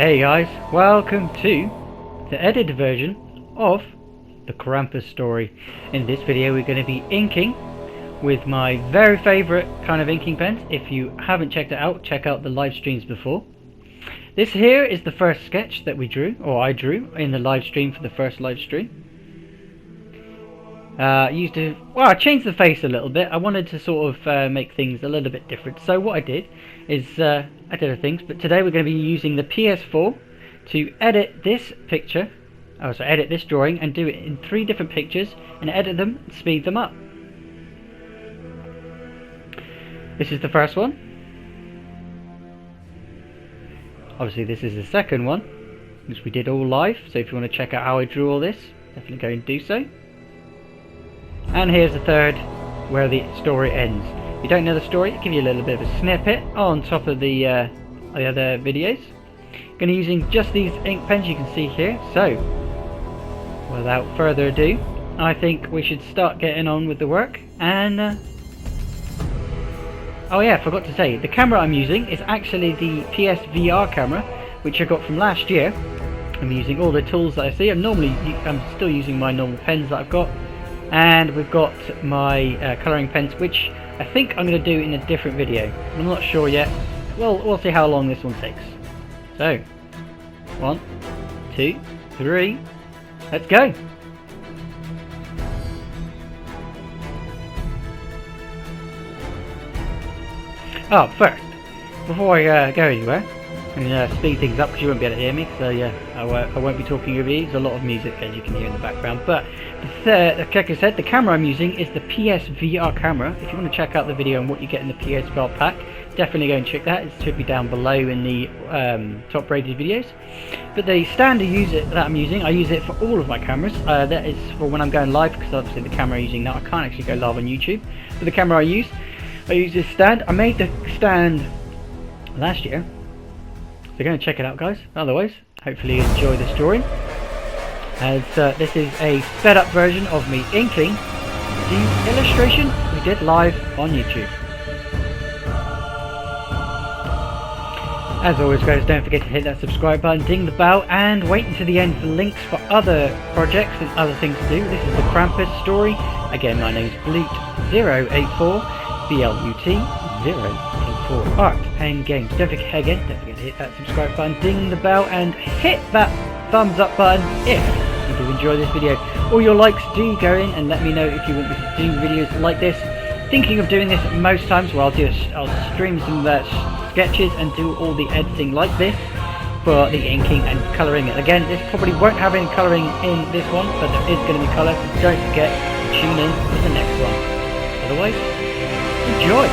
Hey guys, welcome to the edited version of the Krampus story. In this video we're going to be inking with my very favourite kind of inking pens. If you haven't checked it out, check out the live streams before. This here is the first sketch that we drew, or I drew, in the live stream for the first live stream. I changed the face a little bit. I wanted to sort of make things a little bit different. So what I did is I did other things, but today we're going to be using the ps4 to edit this picture. Edit this drawing and do it in 3 different pictures and edit them and speed them up. This is the first one. Obviously this is the second one, which we did all live. So if you want to check out how I drew all this, definitely go and do so. And here's the third, where the story ends. If you don't know the story, I'll give you a little bit of a snippet on top of the other videos. Going to be using just these ink pens you can see here. So, without further ado, I think we should start getting on with the work. And oh yeah, I forgot to say, the camera I'm using is actually the psvr camera, which I got from last year. I'm using all the tools that I see. I'm still using my normal pens that I've got. And we've got my colouring pens, which I think I'm going to do in a different video. I'm not sure yet. Well, we'll see how long this one takes. So, 1, 2, 3, let's go! Oh, first, before I go anywhere, I'm going to speed things up because you won't be able to hear me. So yeah, I won't be talking over you. There's a lot of music as you can hear in the background. But like I said, the camera I'm using is the psvr camera. If you want to check out the video on what you get in the psvr pack, definitely go and check that. It should be down below in the top rated videos. But the stand that I'm using, I use it for all of my cameras. That is for when I'm going live, because obviously the camera I'm using now, I can't actually go live on YouTube. But the camera I use this stand. I made the stand last year. So go and check it out, guys. Otherwise, hopefully you enjoy this drawing, as this is a sped up version of me inking the illustration we did live on YouTube. As always guys, don't forget to hit that subscribe button, ding the bell, and wait until the end for links for other projects and other things to do. This is the Krampus story. Again, my name is blut-084, BLUT-084 Art and Games. Don't forget to hit that subscribe button, ding the bell, and hit that thumbs up button if you do enjoy this video. All your likes do go in and let me know if you want me to do videos like this. Thinking of doing this most times where I'll stream some sketches and do all the editing like this for the inking and colouring. Again, this probably won't have any colouring in this one, but there is going to be colour. So don't forget to tune in for the next one. Otherwise, enjoy!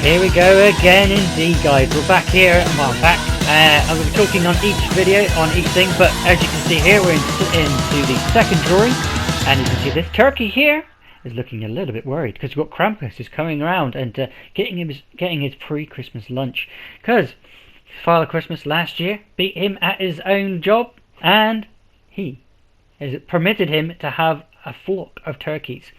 Here we go again indeed, guys. We're back here. Well, I'm back. I'm going to be talking on each video, on each thing, but as you can see here, we're into the second drawing, and you can see this turkey here is looking a little bit worried because we've got Krampus is coming around and getting his pre-Christmas lunch, because Father Christmas last year beat him at his own job, and he has permitted him to have a flock of turkeys.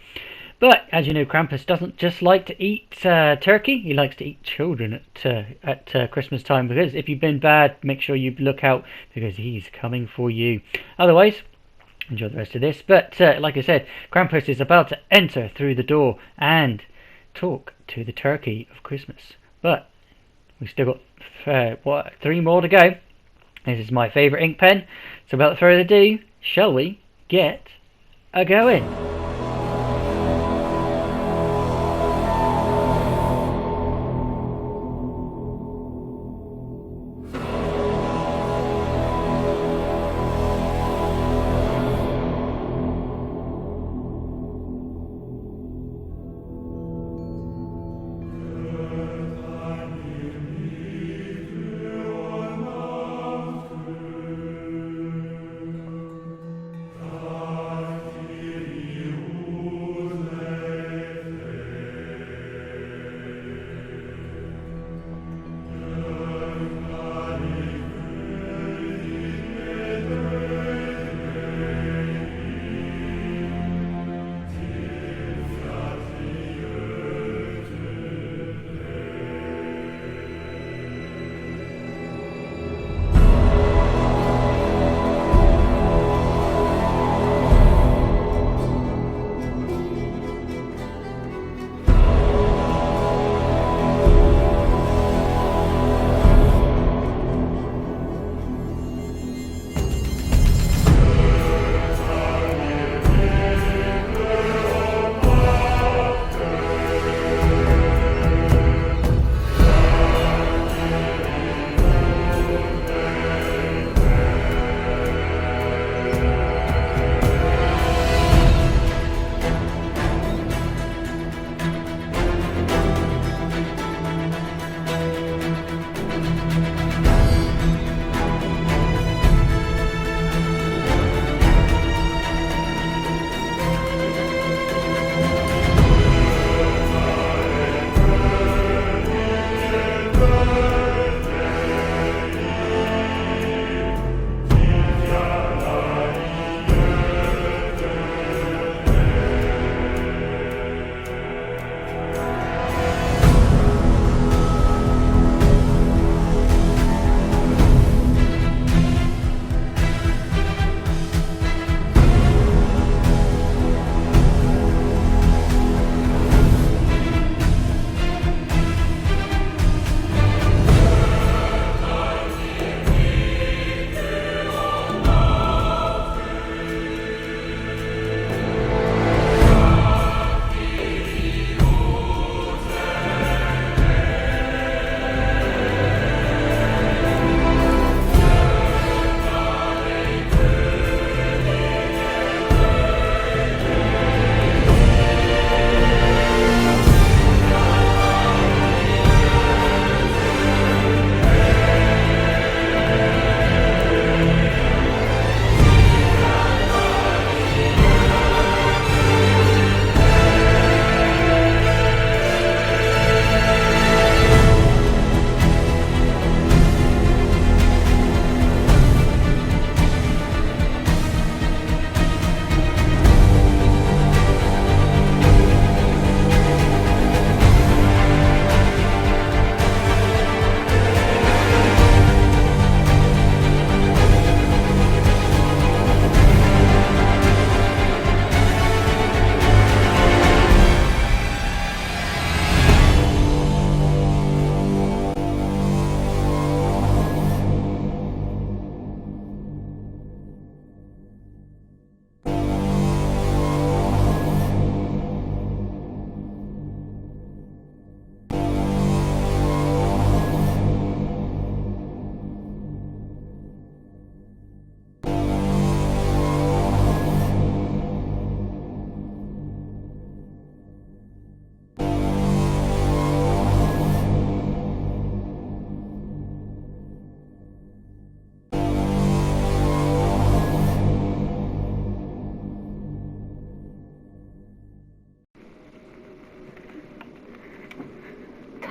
But as you know, Krampus doesn't just like to eat turkey; he likes to eat children at Christmas time. Because if you've been bad, make sure you look out, because he's coming for you. Otherwise, enjoy the rest of this. But like I said, Krampus is about to enter through the door and talk to the turkey of Christmas. But we've still got 3 more to go. This is my favourite ink pen. So without further ado, shall we get a going?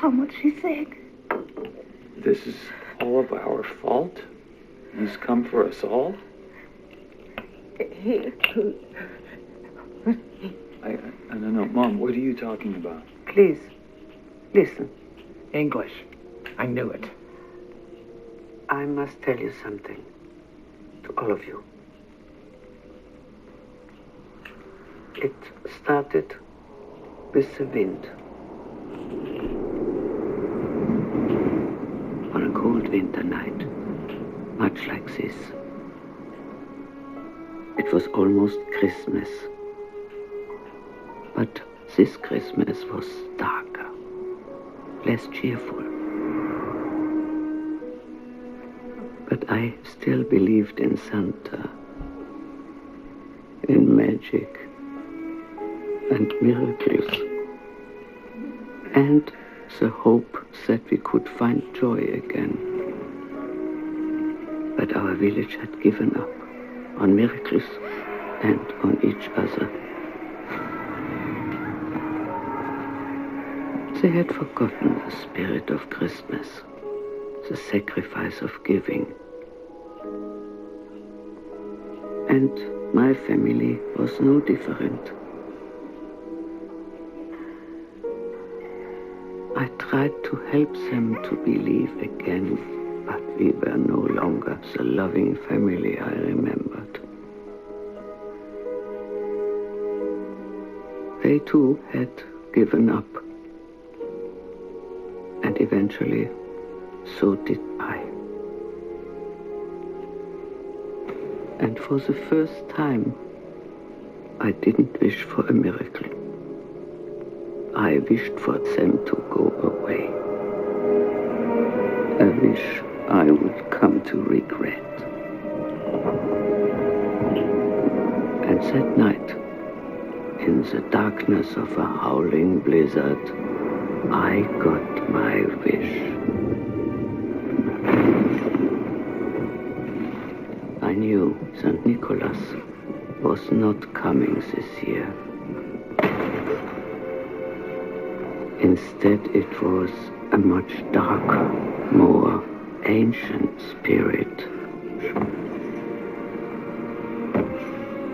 how much he said. This is all of our fault? He's come for us all? He... I don't know. Mom, what are you talking about? Please, listen. English. I knew it. I must tell you something. To all of you. It started with the wind. On a cold winter night, much like this. It was almost Christmas. But this Christmas was darker, less cheerful. But I still believed in Santa, in magic, and miracles, and the hope that we could find joy again. But our village had given up on miracles and on each other. They had forgotten the spirit of Christmas, the sacrifice of giving. And my family was no different. I tried to help them to believe again, but we were no longer the loving family I remembered. They too had given up. And eventually, so did I. And for the first time, I didn't wish for a miracle. I wished for them to go away. A wish I would come to regret. And that night, in the darkness of a howling blizzard, I got my wish. I knew St. Nicholas was not coming this year. Instead, it was a much darker, more ancient spirit.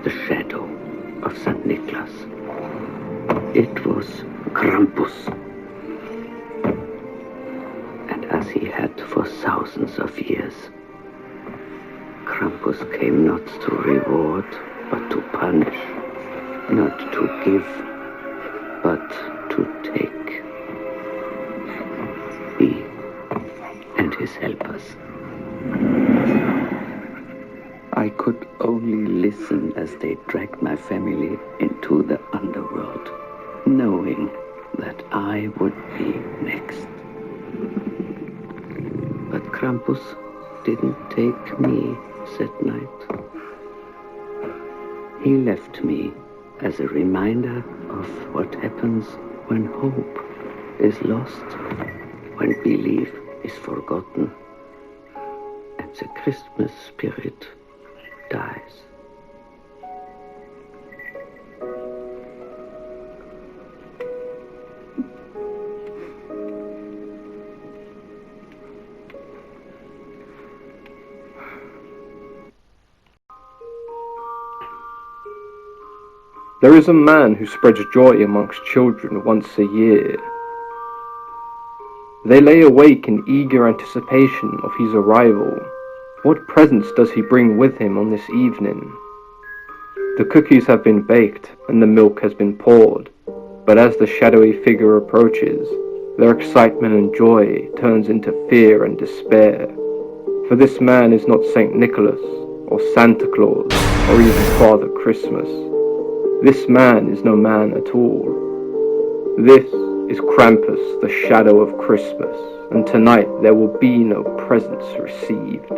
The shadow of St. Nicholas. It was Krampus. And as he had for thousands of years, Krampus came not to reward, but to punish, not to give, but to take. He and his helpers. I could only listen as they dragged my family into the underworld, knowing that I would be next. But Krampus didn't take me that night. He left me as a reminder of what happens when hope is lost, when belief is forgotten, and the Christmas spirit dies. There is a man who spreads joy amongst children once a year. They lay awake in eager anticipation of his arrival. What presents does he bring with him on this evening? The cookies have been baked and the milk has been poured, but as the shadowy figure approaches, their excitement and joy turns into fear and despair. For this man is not St. Nicholas, or Santa Claus, or even Father Christmas. This man is no man at all. This is Krampus, the shadow of Christmas, and tonight there will be no presents received.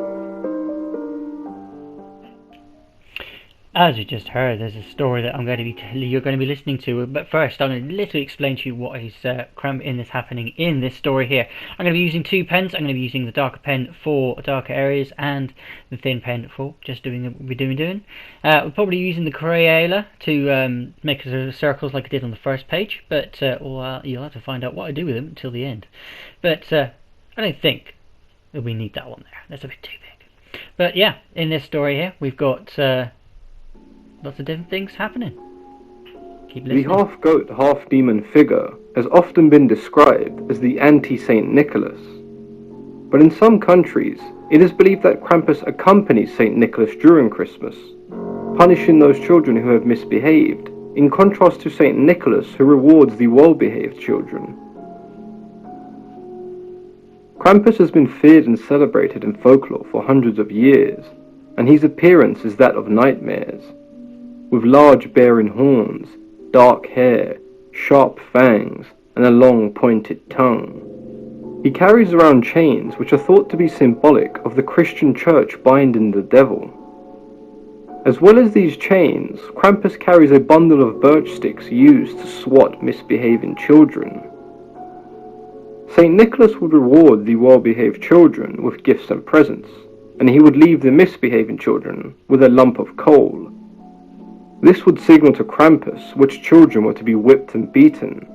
As you just heard, there's a story that you're going to be listening to. But first, I'm going to literally explain to you what is happening in this story here. I'm going to be using 2 pens. I'm going to be using the darker pen for darker areas and the thin pen for just doing what we're doing. We're probably using the Crayola to make circles like I did on the first page. But you'll have to find out what I do with them until the end. But I don't think that we need that one there. That's a bit too big. But yeah, in this story here, we've got lots of different things happening. Keep listening. The half-goat, half-demon figure has often been described as the anti-Saint Nicholas. But in some countries, it is believed that Krampus accompanies Saint Nicholas during Christmas, punishing those children who have misbehaved, in contrast to Saint Nicholas, who rewards the well-behaved children. Krampus has been feared and celebrated in folklore for hundreds of years, and his appearance is that of nightmares. With large bearing horns, dark hair, sharp fangs, and a long pointed tongue. He carries around chains which are thought to be symbolic of the Christian church binding the devil. As well as these chains, Krampus carries a bundle of birch sticks used to swat misbehaving children. St. Nicholas would reward the well-behaved children with gifts and presents, and he would leave the misbehaving children with a lump of coal. This would signal to Krampus which children were to be whipped and beaten.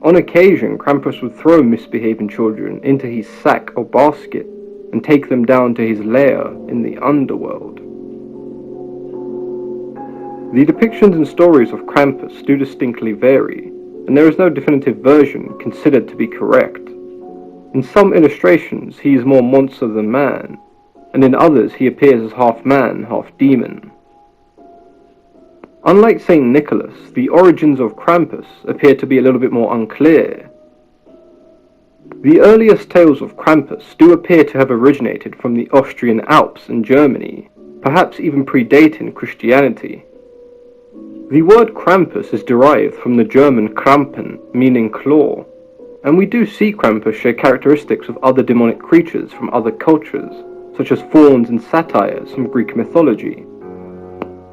On occasion, Krampus would throw misbehaving children into his sack or basket and take them down to his lair in the underworld. The depictions and stories of Krampus do distinctly vary, and there is no definitive version considered to be correct. In some illustrations, he is more monster than man, and in others he appears as half man, half demon. Unlike Saint Nicholas, the origins of Krampus appear to be a little bit more unclear. The earliest tales of Krampus do appear to have originated from the Austrian Alps in Germany, perhaps even predating Christianity. The word Krampus is derived from the German Krampen, meaning claw, and we do see Krampus share characteristics of other demonic creatures from other cultures, such as fauns and satyrs from Greek mythology.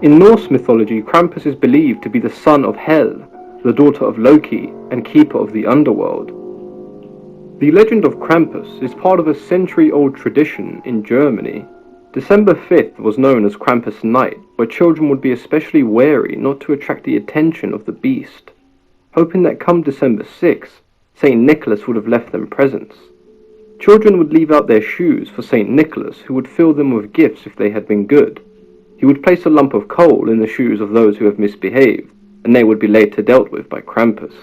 In Norse mythology, Krampus is believed to be the son of Hel, the daughter of Loki, and keeper of the underworld. The legend of Krampus is part of a century-old tradition in Germany. December 5th was known as Krampus Night, where children would be especially wary not to attract the attention of the beast, hoping that come December 6th, St. Nicholas would have left them presents. Children would leave out their shoes for St. Nicholas, who would fill them with gifts if they had been good. He would place a lump of coal in the shoes of those who have misbehaved, and they would be later dealt with by Krampus.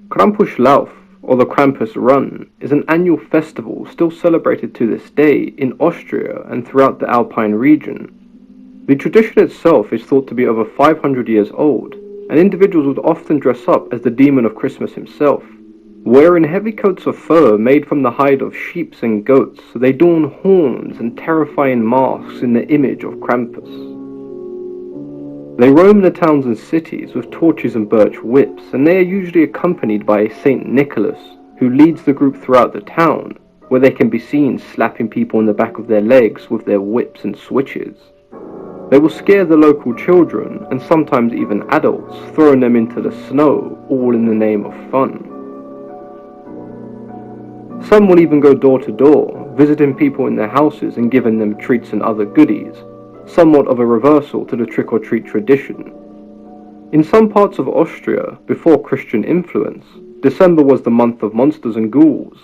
Krampuslauf, or the Krampus Run, is an annual festival still celebrated to this day in Austria and throughout the Alpine region. The tradition itself is thought to be over 500 years old, and individuals would often dress up as the demon of Christmas himself. Wearing heavy coats of fur made from the hide of sheep and goats, they adorn horns and terrifying masks in the image of Krampus. They roam the towns and cities with torches and birch whips, and they are usually accompanied by a Saint Nicholas, who leads the group throughout the town, where they can be seen slapping people in the back of their legs with their whips and switches. They will scare the local children, and sometimes even adults, throwing them into the snow, all in the name of fun. Some will even go door to door, visiting people in their houses and giving them treats and other goodies, somewhat of a reversal to the trick-or-treat tradition. In some parts of Austria, before Christian influence, December was the month of monsters and ghouls.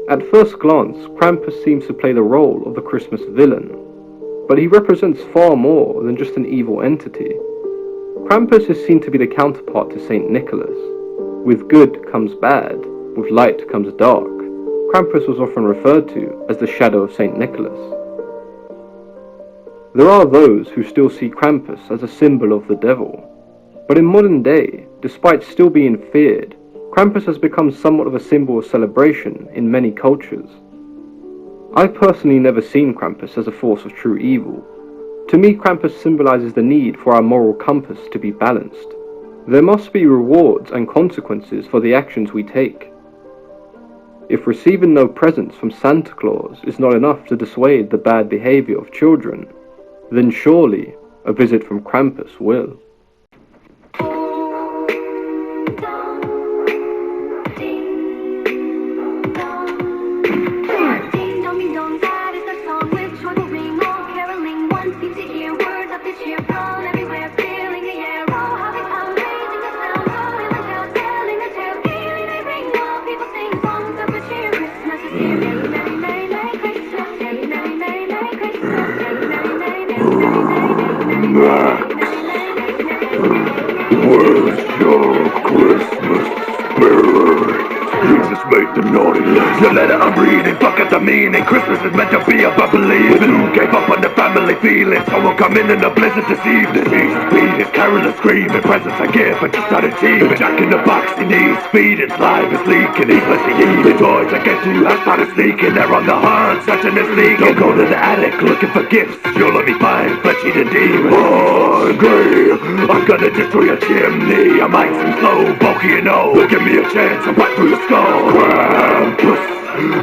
At first glance, Krampus seems to play the role of the Christmas villain, but he represents far more than just an evil entity. Krampus is seen to be the counterpart to St. Nicholas. With good comes bad, with light comes dark. Krampus was often referred to as the shadow of St. Nicholas. There are those who still see Krampus as a symbol of the devil, but in modern day, despite still being feared, Krampus has become somewhat of a symbol of celebration in many cultures. I've personally never seen Krampus as a force of true evil. To me, Krampus symbolizes the need for our moral compass to be balanced. There must be rewards and consequences for the actions we take. If receiving no presents from Santa Claus is not enough to dissuade the bad behavior of children, then surely a visit from Krampus will. Where's your Christmas spirit? Jesus made the naughty list. The letter I'm reading, fuck at the meaning. Christmas is meant to be about believing. Who gave up on the family feeling? Someone come in a blizzard this evening. Jesus beating, caroling, screaming. Presents I give, but just not achieving. Jack in the box, he needs feeding. Live is leaking, he's busy eating. Toys I get to, I started sneaking. They're on the hunt, searching and sneaking. Don't go to the attic looking for gifts. You'll only find flesh-eating demons. Hungry, I'm gonna destroy your chimney. I'm ice and slow, bulky and old. But give me a chance, I'll bite through your skull. Krampus,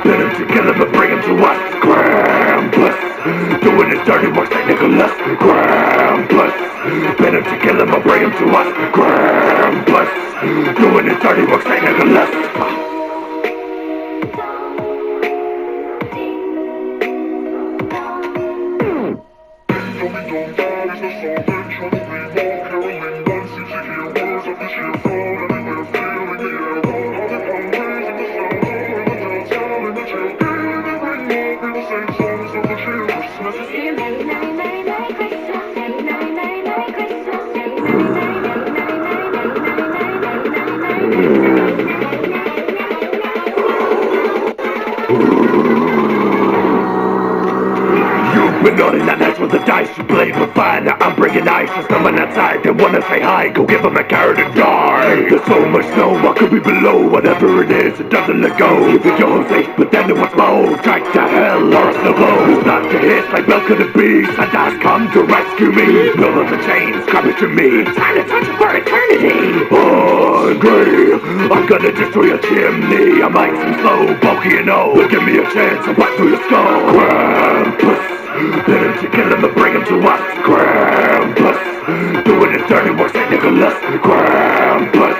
bid him to kill him and bring him to us. Krampus, doing his dirty work, St. Nicholas. Krampus, bid him to kill him and bring him to us. Krampus, doing his dirty work, St. Nicholas. Been naughty, now that's what the dice you played were fine. Now I'm bringing ice to someone outside that wanna say hi. Go give them a carrot and die. There's so much snow, what could be below? Whatever it is, it doesn't let go. If it's your safe, but then it was bold. Strike to hell or a snow blow. It's not to hit like milk of the beast. Santa's come to rescue me. Build up the chains, grab it to me. Time to touch it for eternity. Hungry, I'm gonna destroy your chimney. I'm ice and slow, bulky and old. But give me a chance, I'll bite through your skull. Krampus, bid him to kill him and bring him to us. Krampus, doing his dirty work, St. Nicholas. Krampus,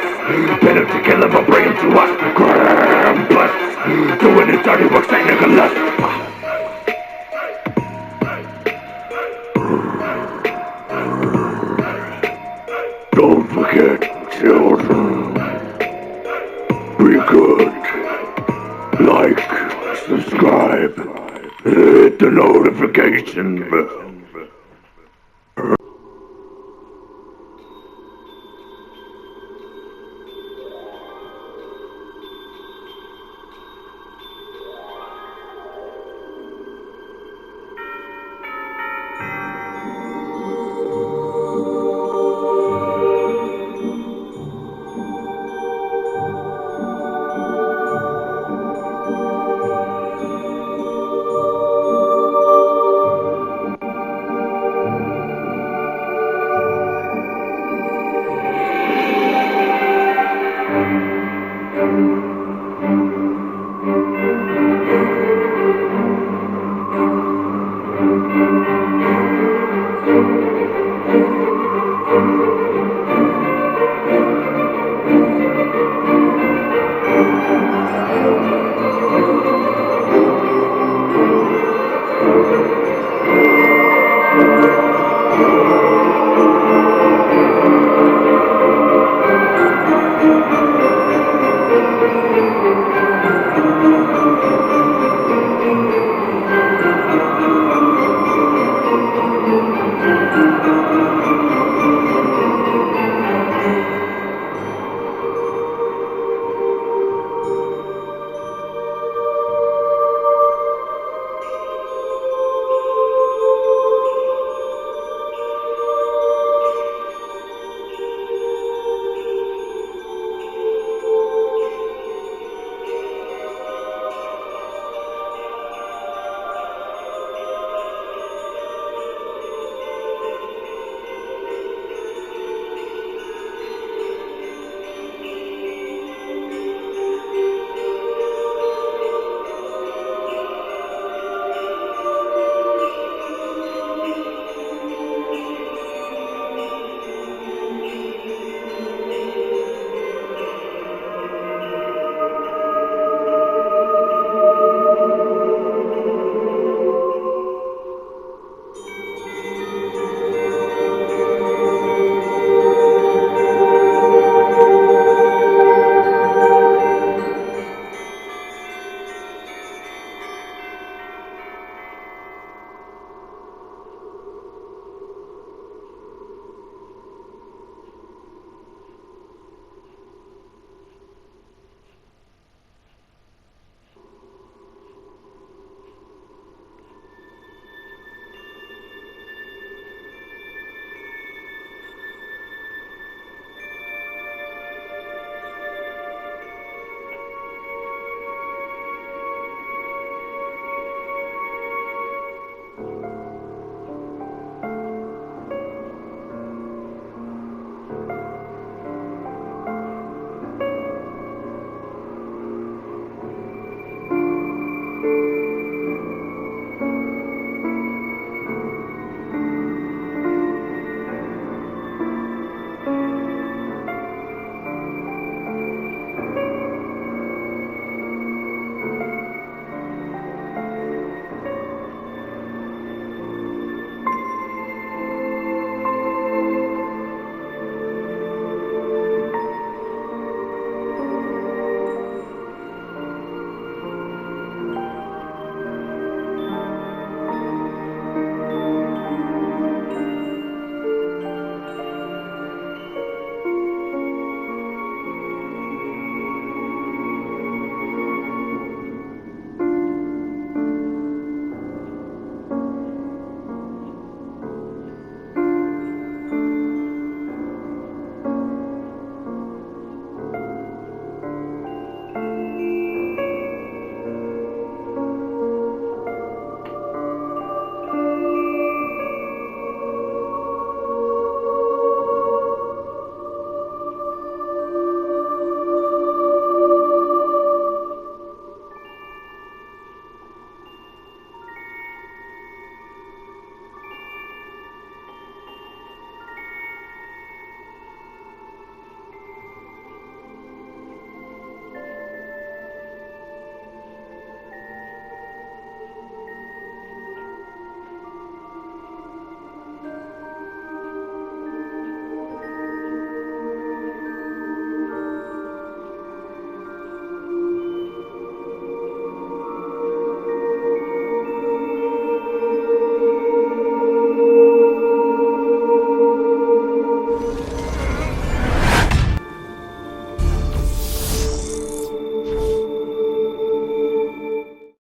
bid him to kill him and bring him to us. Krampus, doing his dirty work, St. Nicholas. Don't forget, children, be good. Like, subscribe, hit the notification bell.